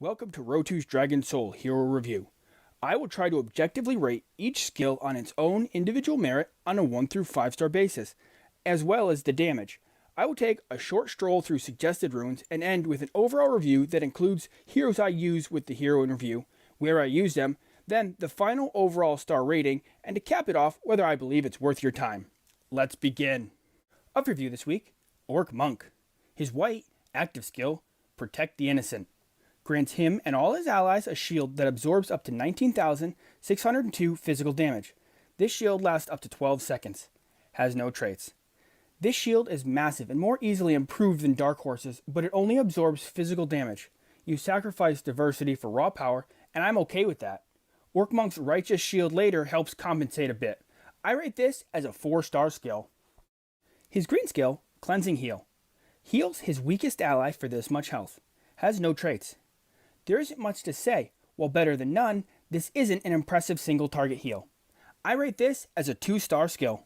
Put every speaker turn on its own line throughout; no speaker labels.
Welcome to Rotu's DragonSoul Hero Review. I will try to objectively rate each skill on its own individual merit on a 1 through 5 star basis, as well as the damage. I will take a short stroll through suggested runes and end with an overall review that includes heroes I use with the hero in review, where I use them, then the final overall star rating, and to cap it off, whether I believe it's worth your time. Let's begin. Of review this week, Orc Monk. His white, active skill, Protect the Innocent, grants him and all his allies a shield that absorbs up to 19,602 physical damage. This shield lasts up to 12 seconds. Has no traits. This shield is massive and more easily improved than Dark Horse's, but it only absorbs physical damage. You sacrifice diversity for raw power, and I'm okay with that. Orc Monk's Righteous Shield later helps compensate a bit. I rate this as a 4-star skill. His green skill, Cleansing Heal, heals his weakest ally for this much health. Has no traits. There isn't much to say. While better than none, this isn't an impressive single target heal. I rate this as a 2-star skill.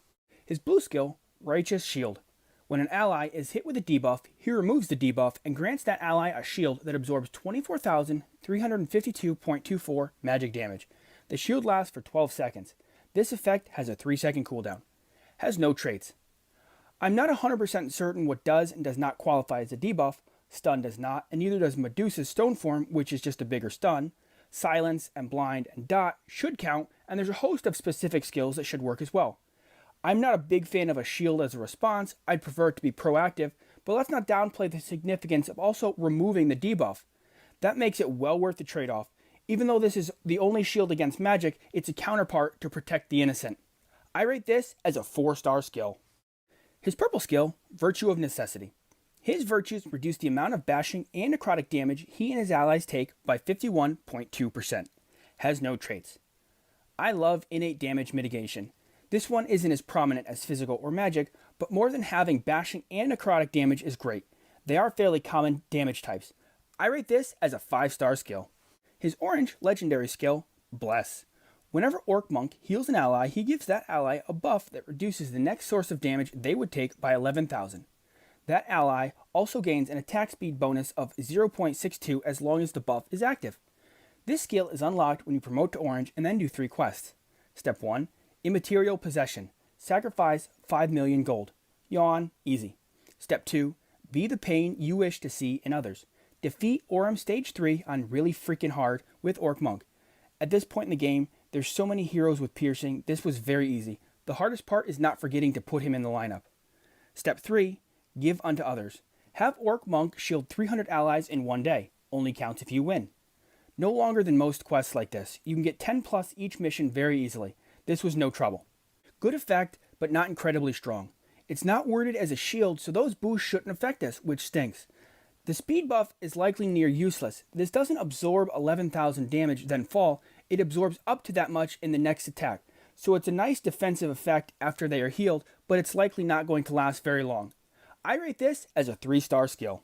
His blue skill, Righteous Shield. When an ally is hit with a debuff, he removes the debuff and grants that ally a shield that absorbs 24,352.24 magic damage. The shield lasts for 12 seconds. This effect has a 3-second cooldown. Has no traits. I'm not 100% certain what does and does not qualify as a debuff. Stun does not, and neither does Medusa's Stone Form, which is just a bigger stun. Silence and Blind and Dot should count, and there's a host of specific skills that should work as well. I'm not a big fan of a shield as a response. I'd prefer it to be proactive, but let's not downplay the significance of also removing the debuff. That makes it well worth the trade-off. Even though this is the only shield against magic, it's a counterpart to Protect the Innocent. I rate this as a 4-star skill. His purple skill, Virtue of Necessity. His virtues reduce the amount of bashing and necrotic damage he and his allies take by 51.2%. Has no traits. I love innate damage mitigation. This one isn't as prominent as physical or magic, but more than having bashing and necrotic damage is great. They are fairly common damage types. I rate this as a 5-star skill. His orange legendary skill, Bless. Whenever Orc Monk heals an ally, he gives that ally a buff that reduces the next source of damage they would take by 11,000. That ally also gains an attack speed bonus of 0.62 as long as the buff is active. This skill is unlocked when you promote to orange and then do 3 quests. Step 1. Immaterial Possession. Sacrifice 5 million gold. Yawn, easy. Step 2. Be the pain you wish to see in others. Defeat Orem Stage 3 on really freaking hard with Orc Monk. At this point in the game, there's so many heroes with piercing, this was very easy. The hardest part is not forgetting to put him in the lineup. Step 3. Give unto others. Have Orc Monk shield 300 allies in one day. Only counts if you win. No longer than most quests like this. You can get 10 plus each mission very easily. This was no trouble. Good effect, but not incredibly strong. It's not worded as a shield, so those boosts shouldn't affect us, which stinks. The speed buff is likely near useless. This doesn't absorb 11,000 damage, then fall. It absorbs up to that much in the next attack. So it's a nice defensive effect after they are healed, but it's likely not going to last very long. I rate this as a 3-star skill.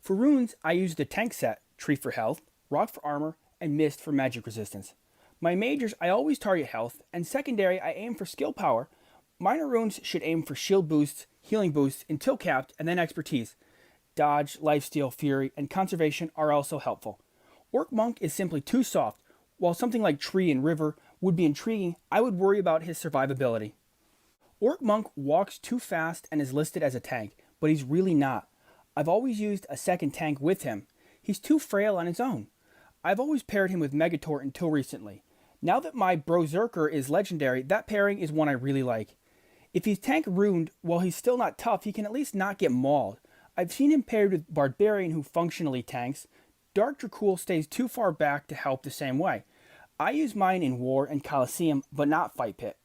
For runes, I use the tank set, Tree for health, Rock for armor, and Mist for magic resistance. My majors, I always target health, and secondary, I aim for skill power. Minor runes should aim for shield boosts, healing boosts until capped, and then expertise. Dodge, lifesteal, fury, and conservation are also helpful. Orc Monk is simply too soft. While something like Tree and River would be intriguing, I would worry about his survivability. Orc Monk walks too fast and is listed as a tank, but he's really not. I've always used a second tank with him. He's too frail on his own. I've always paired him with Megator until recently. Now that my Berserker is legendary, that pairing is one I really like. If he's tank ruined, while he's still not tough, he can at least not get mauled. I've seen him paired with Barbarian who functionally tanks. Dark Dracul stays too far back to help the same way. I use mine in War and Coliseum, but not Fight Pit.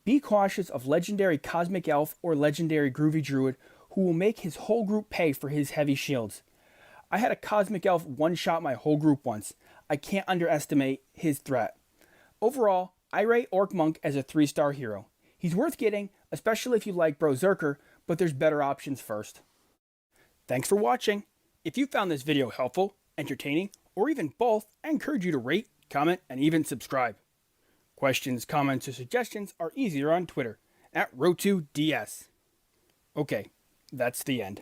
Be cautious of legendary Cosmic Elf or legendary Groovy Druid who will make his whole group pay for his heavy shields. I had a Cosmic Elf one-shot my whole group once. I can't underestimate his threat. Overall, I rate Orc Monk as a 3-star hero. He's worth getting, especially if you like Berserker, but there's better options first. Thanks for watching. If you found this video helpful, entertaining, or even both, I encourage you to rate, comment, and even subscribe. Questions, comments, or suggestions are easier on Twitter, @Rotu DS. Okay, that's the end.